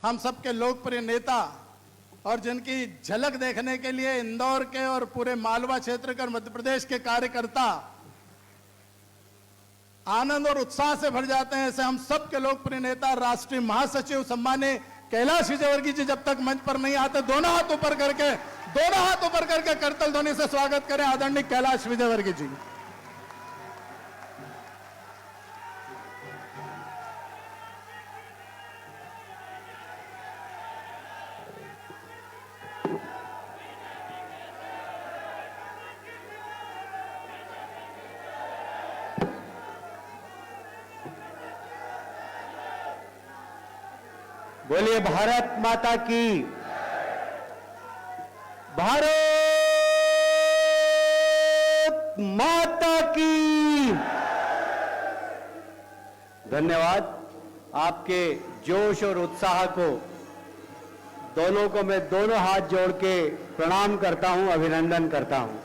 हम सबके लोकप्रिय नेता और जिनकी झलक देखने के लिए इंदौर के और पूरे मालवा क्षेत्र के और मध्य प्रदेश के कार्यकर्ता आनंद और उत्साह से भर जाते हैं, ऐसे हम सबके लोकप्रिय नेता राष्ट्रीय महासचिव सम्मानीय कैलाश विजयवर्गीय जी जब तक मंच पर नहीं आते दोनों हाथ ऊपर करके करतल ध्वनि से स्वागत करें आदरणीय कैलाश विजयवर्गीय जी। बोलिए भारत माता की, भारत माता की। धन्यवाद। आपके जोश और उत्साह को दोनों को मैं दोनों हाथ जोड़ के प्रणाम करता हूं, अभिनंदन करता हूं।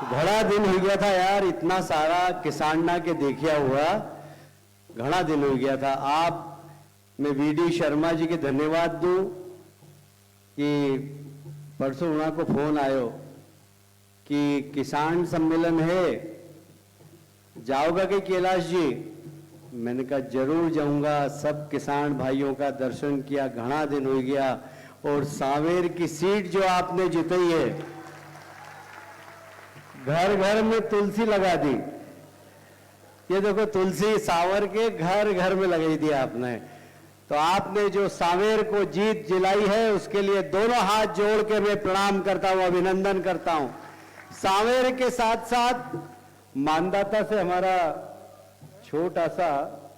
घड़ा दिन हो गया था यार, इतना सारा किसानना के देखिया हुआ, घड़ा दिन हो गया था। आप मैं वीडी शर्मा जी के धन्यवाद दूं कि परसों उन्हा को फोन आयो कि किसान सम्मेलन है, जाओगा कि कैलाश जी? मैंने कहा जरूर जाऊंगा। सब किसान भाइयों का दर्शन किया, घड़ा दिन हो गया। और सांवेर की सीट जो आपने जिताई है, घर घर में तुलसी लगा दी। ये देखो तुलसी सांवर के घर घर में लगाई दी आपने। तो आपने जो सांवेर को जीत दिलाई है उसके लिए दोनों हाथ जोड़ के मैं प्रणाम करता हूं, अभिनंदन करता हूं। सांवेर के साथ साथ मानदाता से हमारा छोटा सा,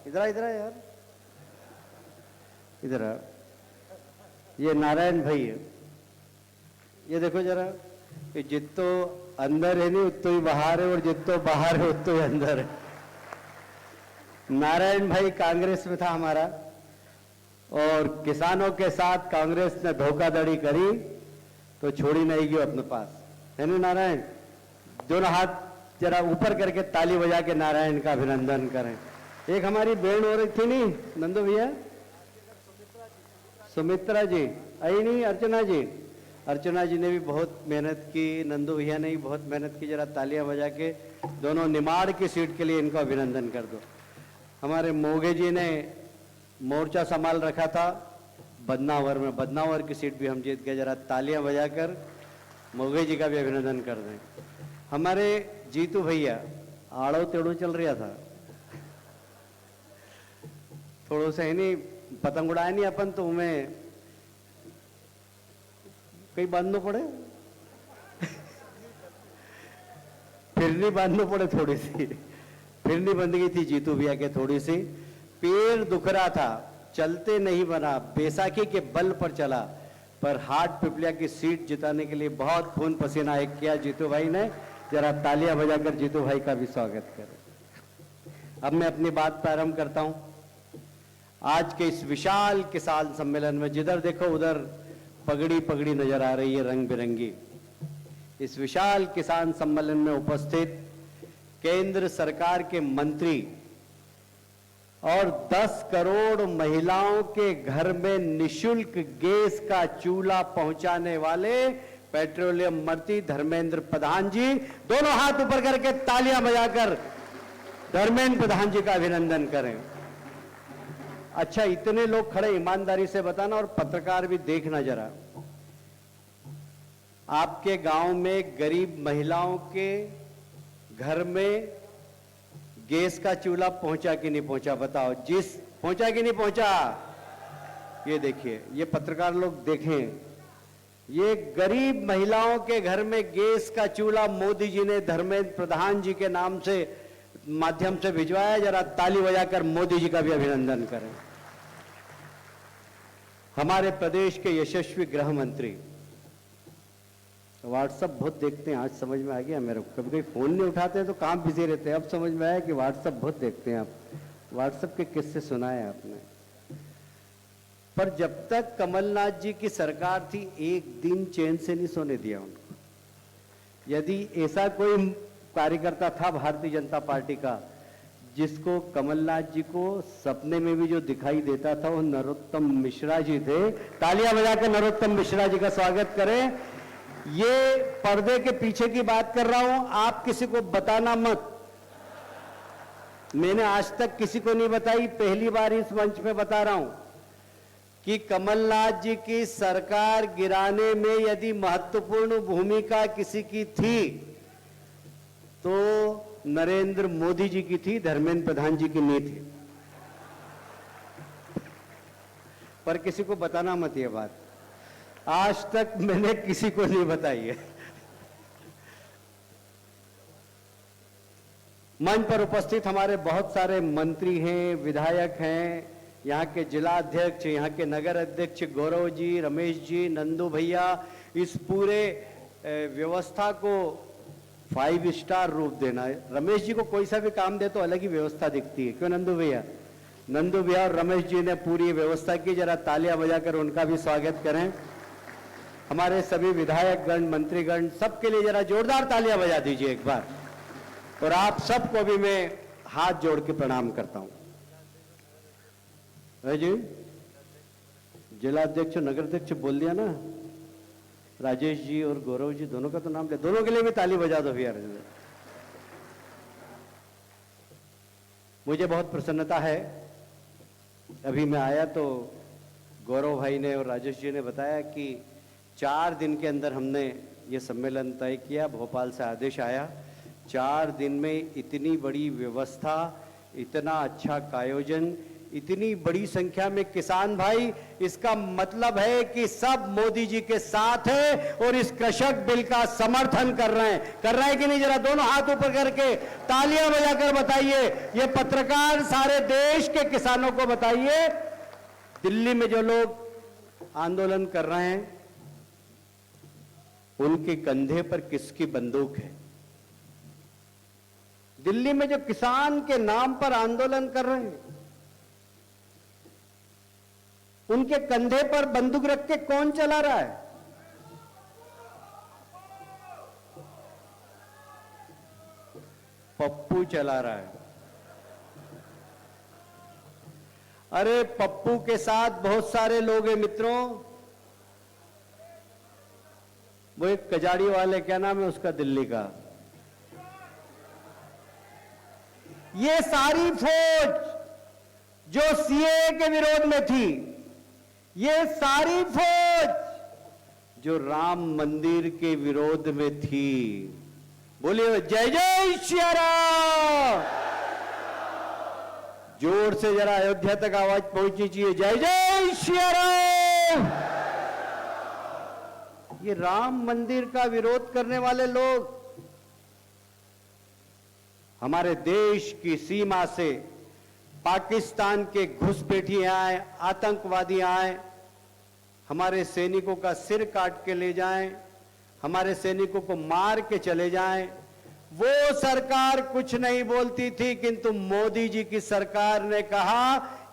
इधर इधर यार, इधर ये नारायण भाई है। ये देखो जरा, कि जितो अंदर है नहीं उतो ही बाहर है, और जितो बाहर है उतो ही अंदर है। नारायण भाई कांग्रेस में था हमारा, और किसानों के साथ कांग्रेस ने धोखाधड़ी करी तो छोड़ी नहीं गई अपने पास, है ना नारायण? दोनों हाथ जरा ऊपर करके ताली बजा के नारायण का अभिनंदन करें। एक हमारी बहन हो रही थी नहीं नंदू भैया, सुमित्रा जी आई नहीं, अर्चना जी, अर्चना जी ने भी बहुत मेहनत की, नंदू भैया ने भी बहुत मेहनत की। जरा तालियां बजा के दोनों निमाड़ की सीट के लिए इनको अभिनंदन कर दो। हमारे मोगे जी ने मोर्चा संभाल रखा था बदनावर में, बदनावर की सीट भी हम जीत गए। जरा तालियां बजाकर मोगे जी का भी अभिनंदन कर दें। हमारे जीतू भैया आड़ो तेड़ो चल रहा था, थोड़ो से है नहीं पतंग उड़ाए नहीं अपन, तो हमें कहीं बांधना पड़े फिरनी बांधना पड़े, थोड़ी सी फिरनी बंध गई थी जीतू भैया के, थोड़ी सी पैर दुख रहा था, चलते नहीं बना, बैसाखी के बल पर चला, पर हाट पिपलिया की सीट जिताने के लिए बहुत खून पसीना एक किया जीतू भाई ने। जरा तालियां बजाकर जीतू भाई का भी स्वागत करें। अब मैं अपनी बात प्रारंभ करता हूं। आज के इस विशाल किसान सम्मेलन में जिधर देखो उधर पगड़ी पगड़ी नजर आ रही है, रंग बिरंगी। इस विशाल किसान सम्मेलन में उपस्थित केंद्र सरकार के मंत्री और 10 करोड़ महिलाओं के घर में निशुल्क गैस का चूल्हा पहुंचाने वाले पेट्रोलियम मंत्री धर्मेंद्र प्रधान जी, दोनों हाथ ऊपर करके तालियां बजाकर धर्मेंद्र प्रधान जी का अभिनंदन करें। अच्छा, इतने लोग खड़े, ईमानदारी से बताना, और पत्रकार भी देखना जरा, आपके गांव में गरीब महिलाओं के घर में गैस का चूल्हा पहुंचा कि नहीं पहुंचा? बताओ, जिस पहुंचा कि नहीं पहुंचा? ये देखिए, ये पत्रकार लोग देखें, ये गरीब महिलाओं के घर में गैस का चूल्हा मोदी जी ने धर्मेंद्र प्रधान जी के नाम से माध्यम से भिजवाया। जरा ताली बजाकर मोदी जी का भी अभिनंदन करें। हमारे प्रदेश के यशस्वी गृह मंत्री व्हाट्सअप बहुत देखते हैं, आज समझ में आ गया मेरे को। कभी कभी फोन नहीं उठाते तो काम बिजी रहते हैं, अब समझ में आया कि व्हाट्सअप बहुत देखते हैं आप। व्हाट्सएप के किस्से सुनाए आपने। पर जब तक कमलनाथ जी की सरकार थी, एक दिन चैन से नहीं सोने दिया उनको। यदि ऐसा कोई कार्यकर्ता था भारतीय जनता पार्टी का जिसको कमलनाथ जी को सपने में भी जो दिखाई देता था, वो नरोत्तम मिश्रा जी थे। तालियां बजाकर नरोत्तम मिश्रा जी का स्वागत करें। ये पर्दे के पीछे की बात कर रहा हूं, आप किसी को बताना मत। मैंने आज तक किसी को नहीं बताई, पहली बार इस मंच पे बता रहा हूं कि कमलनाथ जी की सरकार गिराने में यदि महत्वपूर्ण भूमिका किसी की थी तो नरेंद्र मोदी जी की थी, धर्मेंद्र प्रधान जी की नहीं थी। पर किसी को बताना मत ये बात, आज तक मैंने किसी को नहीं बताई है। मंच पर उपस्थित हमारे बहुत सारे मंत्री हैं, विधायक हैं, यहाँ के जिला अध्यक्ष, यहाँ के नगर अध्यक्ष गौरव जी, रमेश जी, नंदू भैया, इस पूरे व्यवस्था को 5 स्टार रूप देना है। रमेश जी को कोई सा भी काम दे तो अलग ही व्यवस्था दिखती है, क्यों नंदू भैया? नंदू भैया और रमेश जी ने पूरी व्यवस्था की, जरा तालियां बजाकर उनका भी स्वागत करें। हमारे सभी विधायकगण, मंत्रीगण, सबके लिए जरा जोरदार तालियां बजा दीजिए एक बार। और आप सबको भी मैं हाथ जोड़ के प्रणाम करता हूं। जी जिला अध्यक्ष, नगर अध्यक्ष बोल दिया ना, राजेश जी और गौरव जी दोनों का तो नाम ले, दोनों के लिए भी ताली बजा दो भैया। मुझे बहुत प्रसन्नता है, अभी मैं आया तो गौरव भाई ने और राजेश जी ने बताया कि 4 दिन के अंदर हमने ये सम्मेलन तय किया, भोपाल से आदेश आया। 4 दिन में इतनी बड़ी व्यवस्था, इतना अच्छा का आयोजन, इतनी बड़ी संख्या में किसान भाई, इसका मतलब है कि सब मोदी जी के साथ है और इस कृषक बिल का समर्थन कर रहे हैं कि नहीं? जरा दोनों हाथ ऊपर करके तालियां बजाकर बताइए। ये पत्रकार सारे देश के किसानों को बताइए, दिल्ली में जो लोग आंदोलन कर रहे हैं उनके कंधे पर किसकी बंदूक है? दिल्ली में जो किसान के नाम पर आंदोलन कर रहे हैं उनके कंधे पर बंदूक रख के कौन चला रहा है? पप्पू चला रहा है। अरे पप्पू के साथ बहुत सारे लोग हैं मित्रों। वो एक कजाड़ी वाले, क्या नाम है उसका, दिल्ली का, ये सारी फौज जो सीए के विरोध में थी, ये सारी फौज जो राम मंदिर के विरोध में थी, बोलिए जय जय श्री राम। जोर से जरा अयोध्या तक आवाज पहुंचनी चाहिए, जय जय श्री राम। ये राम मंदिर का विरोध करने वाले लोग हमारे देश की सीमा से पाकिस्तान के घुसपैठिए आए, आतंकवादी आए, हमारे सैनिकों का सिर काट के ले जाएं, हमारे सैनिकों को मार के चले जाएं, वो सरकार कुछ नहीं बोलती थी। किंतु मोदी जी की सरकार ने कहा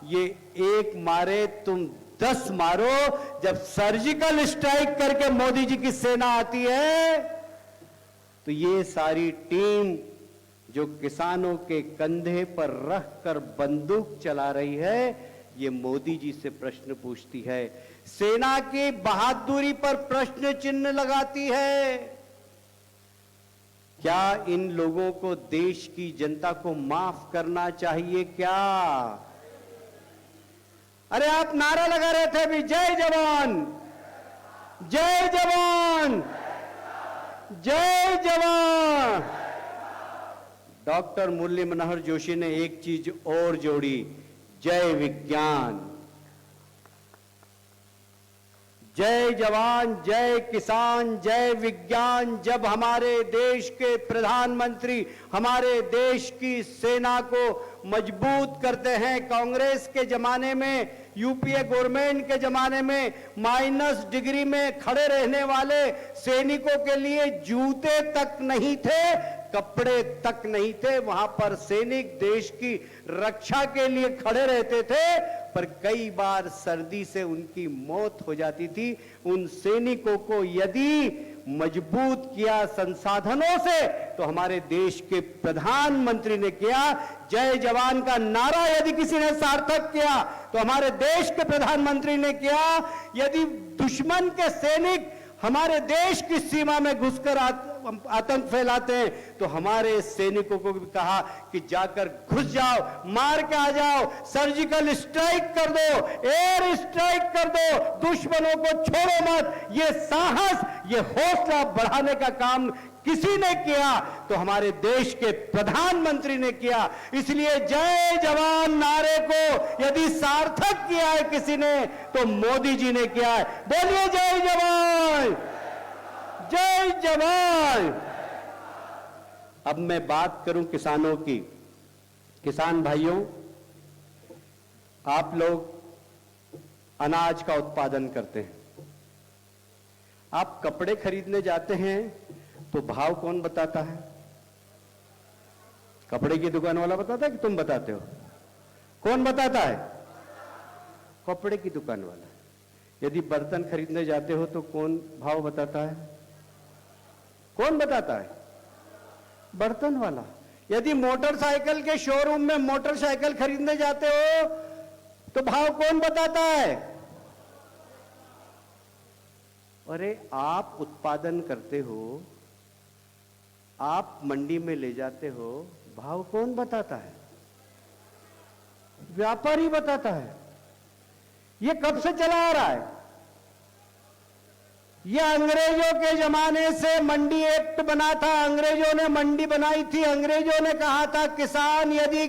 ये एक मारे तुम 10 मारो। जब सर्जिकल स्ट्राइक करके मोदी जी की सेना आती है तो ये सारी टीम जो किसानों के कंधे पर रखकर बंदूक चला रही है, ये मोदी जी से प्रश्न पूछती है, सेना की बहादुरी पर प्रश्न चिन्ह लगाती है। क्या इन लोगों को, देश की जनता को माफ करना चाहिए क्या? अरे आप नारा लगा रहे थे अभी, जय जवान, जय जवान, जय जवान। डॉक्टर मुरली मनोहर जोशी ने एक चीज और जोड़ी, जय विज्ञान। जय जवान, जय किसान, जय विज्ञान। जब हमारे देश के प्रधानमंत्री हमारे देश की सेना को मजबूत करते हैं, कांग्रेस के जमाने में, यूपीए गवर्नमेंट के जमाने में माइनस डिग्री में खड़े रहने वाले सैनिकों के लिए जूते तक नहीं थे, कपड़े तक नहीं थे। वहां पर सैनिक देश की रक्षा के लिए खड़े रहते थे, पर कई बार सर्दी से उनकी मौत हो जाती थी। उन सैनिकों को यदि मजबूत किया संसाधनों से, तो हमारे देश के प्रधानमंत्री ने किया। जय जवान का नारा यदि किसी ने सार्थक किया, तो हमारे देश के प्रधानमंत्री ने किया। यदि दुश्मन के सैनिक हमारे देश की सीमा में घुसकर आतंक फैलाते हैं, तो हमारे सैनिकों को भी कहा कि जाकर घुस जाओ, मार के आ जाओ, सर्जिकल स्ट्राइक कर दो, एयर स्ट्राइक कर दो, दुश्मनों को छोड़ो मत। ये साहस, ये हौसला बढ़ाने का काम किसी ने किया, तो हमारे देश के प्रधानमंत्री ने किया। इसलिए जय जवान नारे को यदि सार्थक किया है किसी ने, तो मोदी जी ने किया है। बोलिए जय जवान, जय जवान। अब मैं बात करूं किसानों की। किसान भाइयों, आप लोग अनाज का उत्पादन करते हैं, आप कपड़े खरीदने जाते हैं तो भाव कौन बताता है? कपड़े की दुकान वाला बताता है कि तुम बताते हो? कौन बताता है? कपड़े की दुकान वाला। यदि बर्तन खरीदने जाते हो तो कौन भाव बताता है? कौन बताता है? बर्तन वाला। यदि मोटरसाइकिल के शोरूम में मोटरसाइकिल खरीदने जाते हो तो भाव कौन बताता है? अरे आप उत्पादन करते हो, आप मंडी में ले जाते हो, भाव कौन बताता है? व्यापारी बताता है। ये कब से चला आ रहा है? ये अंग्रेजों के जमाने से मंडी एक्ट बना था, अंग्रेजों ने मंडी बनाई थी। अंग्रेजों ने कहा था किसान यदि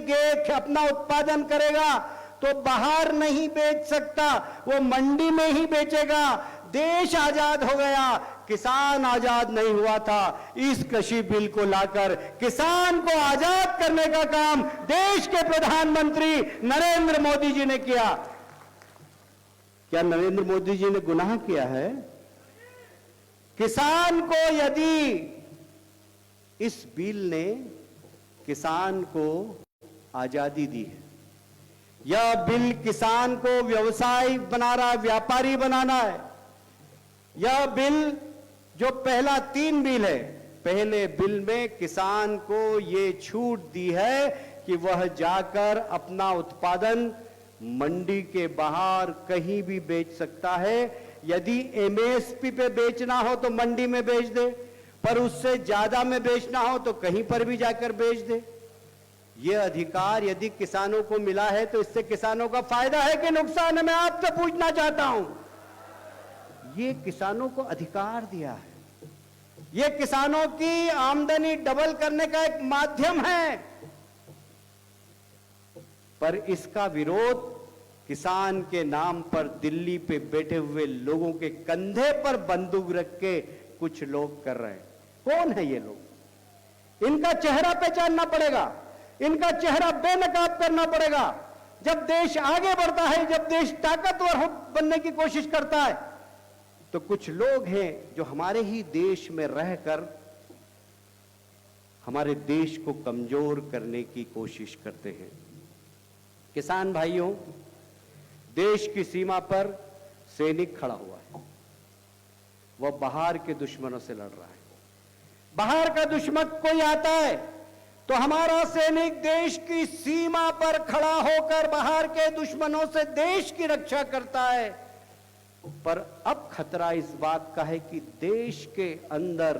अपना उत्पादन करेगा तो बाहर नहीं बेच सकता, वो मंडी में ही बेचेगा। देश आजाद हो गया, किसान आजाद नहीं हुआ था। इस कृषि बिल को लाकर किसान को आजाद करने का काम देश के प्रधानमंत्री नरेंद्र मोदी जी ने किया। क्या नरेंद्र मोदी जी ने गुनाह किया है? किसान को यदि इस बिल ने किसान को आजादी दी है, यह बिल किसान को व्यवसाय बना रहा है, व्यापारी बनाना है। यह बिल जो पहला 3 बिल है, पहले बिल में किसान को यह छूट दी है कि वह जाकर अपना उत्पादन मंडी के बाहर कहीं भी बेच सकता है। यदि एमएसपी पे बेचना हो तो मंडी में बेच दे, पर उससे ज्यादा में बेचना हो तो कहीं पर भी जाकर बेच दे। यह अधिकार यदि किसानों को मिला है तो इससे किसानों का फायदा है कि नुकसान है? मैं आपसे पूछना चाहता हूं। ये किसानों को अधिकार दिया है, ये किसानों की आमदनी डबल करने का एक माध्यम है, पर इसका विरोध किसान के नाम पर दिल्ली पे बैठे हुए लोगों के कंधे पर बंदूक रख के कुछ लोग कर रहे हैं। कौन है ये लोग? इनका चेहरा पहचानना पड़ेगा, इनका चेहरा बेनकाब करना पड़ेगा। जब देश आगे बढ़ता है, जब देश ताकतवर बनने की कोशिश करता है, तो कुछ लोग हैं जो हमारे ही देश में रहकर हमारे देश को कमजोर करने की कोशिश करते हैं। किसान भाइयों, देश की सीमा पर सैनिक खड़ा हुआ है, वह बाहर के दुश्मनों से लड़ रहा है। बाहर का दुश्मन कोई आता है तो हमारा सैनिक देश की सीमा पर खड़ा होकर बाहर के दुश्मनों से देश की रक्षा करता है। पर अब खतरा इस बात का है कि देश के अंदर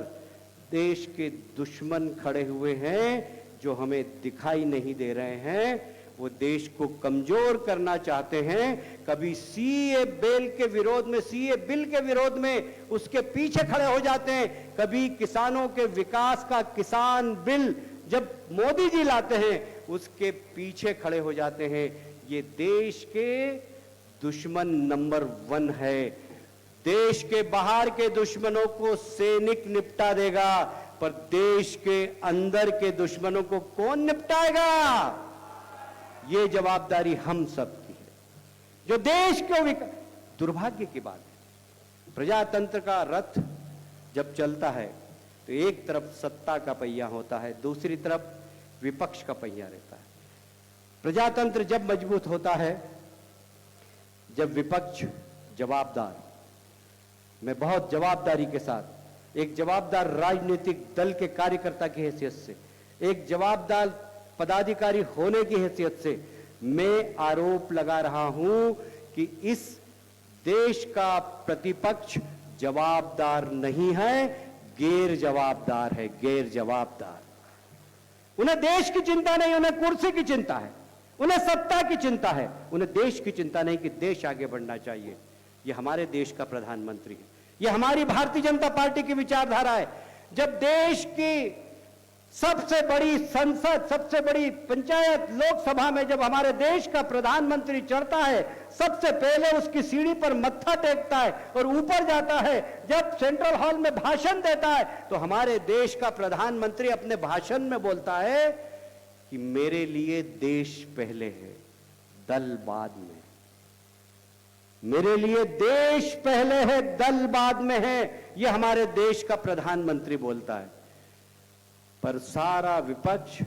देश के दुश्मन खड़े हुए हैं जो हमें दिखाई नहीं दे रहे हैं। वो देश को कमजोर करना चाहते हैं। कभी सीए बिल के विरोध में, सीए बिल के विरोध में उसके पीछे खड़े हो जाते हैं, कभी किसानों के विकास का किसान बिल जब मोदी जी लाते हैं उसके पीछे खड़े हो जाते हैं। ये देश के दुश्मन नंबर 1 है। देश के बाहर के दुश्मनों को सैनिक निपटा देगा, पर देश के अंदर के दुश्मनों को कौन निपटाएगा? ये जवाबदारी हम सब की है। जो देश को दुर्भाग्य की बात है, प्रजातंत्र का रथ जब चलता है तो एक तरफ सत्ता का पहिया होता है, दूसरी तरफ विपक्ष का पहिया रहता है। प्रजातंत्र जब मजबूत होता है जब विपक्ष जवाबदार, मैं बहुत जवाबदारी के साथ एक जवाबदार राजनीतिक दल के कार्यकर्ता की हैसियत से, एक जवाबदार पदाधिकारी होने की हैसियत से मैं आरोप लगा रहा हूं कि इस देश का प्रतिपक्ष जवाबदार नहीं है, गैर जवाबदार है, गैर जवाबदार। उन्हें देश की चिंता नहीं, उन्हें कुर्सी की चिंता है, उन्हें सत्ता की चिंता है, उन्हें देश की चिंता नहीं कि देश आगे बढ़ना चाहिए। ये हमारे देश का प्रधानमंत्री है, ये हमारी भारतीय जनता पार्टी की विचारधारा है। जब देश की सबसे बड़ी संसद, सबसे बड़ी पंचायत लोकसभा में जब हमारे देश का प्रधानमंत्री चढ़ता है, सबसे पहले उसकी सीढ़ी पर मत्था टेकता है और ऊपर जाता है, जब सेंट्रल हॉल में भाषण देता है, तो हमारे देश का प्रधानमंत्री अपने भाषण में बोलता है कि मेरे लिए देश पहले है, दल बाद में। मेरे लिए देश पहले है, दल बाद में है, यह हमारे देश का प्रधानमंत्री बोलता है। पर सारा विपक्ष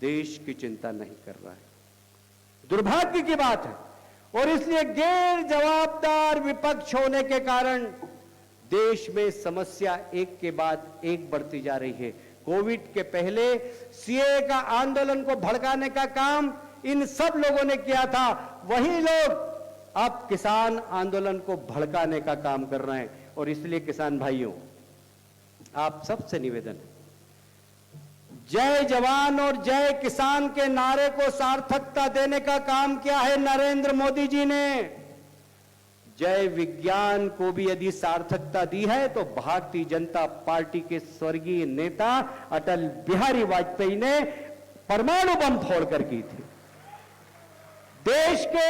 देश की चिंता नहीं कर रहा है। दुर्भाग्य की बात है। और इसलिए गैर जवाबदार विपक्ष होने के कारण देश में समस्या एक के बाद एक बढ़ती जा रही है। कोविड के पहले सीए का आंदोलन को भड़काने का काम इन सब लोगों ने किया था, वही लोग अब किसान आंदोलन को भड़काने का काम कर रहे हैं। और इसलिए किसान भाइयों, आप सबसे निवेदन है, जय जवान और जय किसान के नारे को सार्थकता देने का काम किया है नरेंद्र मोदी जी ने। जय विज्ञान को भी यदि सार्थकता दी है तो भारतीय जनता पार्टी के स्वर्गीय नेता अटल बिहारी वाजपेयी ने परमाणु बम फोड़कर की थी। देश के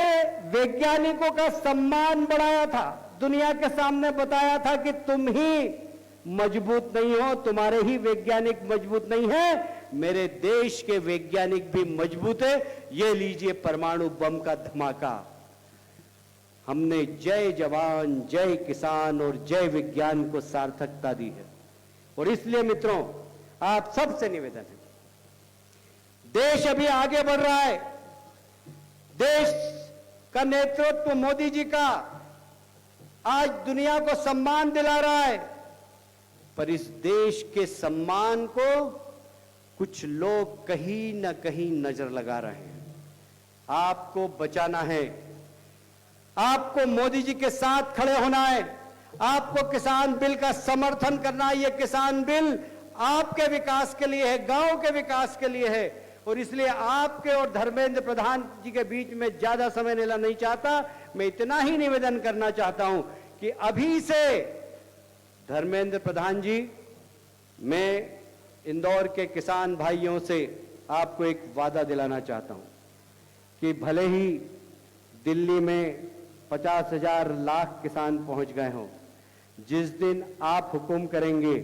वैज्ञानिकों का सम्मान बढ़ाया था, दुनिया के सामने बताया था कि तुम ही मजबूत नहीं हो, तुम्हारे ही वैज्ञानिक मजबूत नहीं है, मेरे देश के वैज्ञानिक भी मजबूत है, ये लीजिए परमाणु बम का धमाका। हमने जय जवान, जय किसान और जय विज्ञान को सार्थकता दी है। और इसलिए मित्रों, आप सबसे निवेदन है, देश अभी आगे बढ़ रहा है, देश का नेतृत्व मोदी जी का आज दुनिया को सम्मान दिला रहा है, पर इस देश के सम्मान को कुछ लोग कहीं ना कहीं नजर लगा रहे हैं। आपको बचाना है, आपको मोदी जी के साथ खड़े होना है, आपको किसान बिल का समर्थन करना है। ये किसान बिल आपके विकास के लिए है, गांव के विकास के लिए है। और इसलिए आपके और धर्मेंद्र प्रधान जी के बीच में ज्यादा समय लेना नहीं चाहता। मैं इतना ही निवेदन करना चाहता हूं कि अभी से धर्मेंद्र प्रधान जी, मैं इंदौर के किसान भाइयों से आपको एक वादा दिलाना चाहता हूं कि भले ही दिल्ली में 50,000 लाख किसान पहुंच गए हों, जिस दिन आप हुक्म करेंगे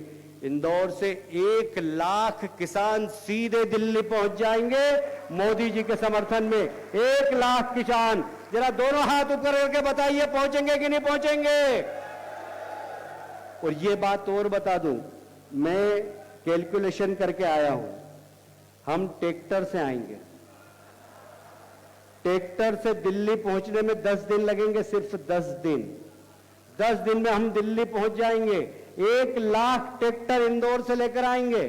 इंदौर से 1 लाख किसान सीधे दिल्ली पहुंच जाएंगे मोदी जी के समर्थन में। 1 लाख किसान, जरा दोनों हाथ ऊपर करके बताइए, पहुंचेंगे कि नहीं पहुंचेंगे? और ये बात और बता दूं, मैं कैलकुलेशन करके आया हूं, हम ट्रैक्टर से आएंगे। ट्रैक्टर से दिल्ली पहुंचने में 10 दिन लगेंगे, सिर्फ 10 दिन। 10 दिन में हम दिल्ली पहुंच जाएंगे। 1 लाख ट्रैक्टर इंदौर से लेकर आएंगे।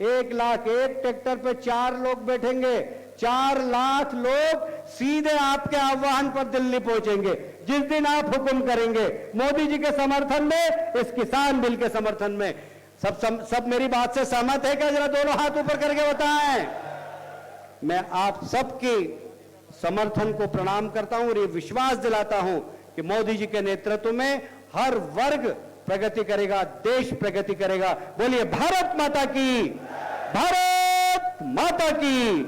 1 लाख, एक ट्रैक्टर पे 4 लोग बैठेंगे। 4 लाख लोग सीधे आपके आह्वान पर दिल्ली पहुंचेंगे जिस दिन आप हुक्म करेंगे, मोदी जी के समर्थन में, इस किसान बिल के समर्थन में। सब मेरी बात से सहमत है क्या? जरा दोनों हाथ ऊपर करके बताएं। मैं आप सबके समर्थन को प्रणाम करता हूं और ये विश्वास दिलाता हूं कि मोदी जी के नेतृत्व में हर वर्ग प्रगति करेगा, देश प्रगति करेगा। बोलिए भारत माता की, भारत माता की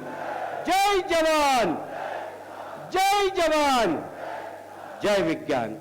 जय जवान, जय जवान, जय विज्ञान।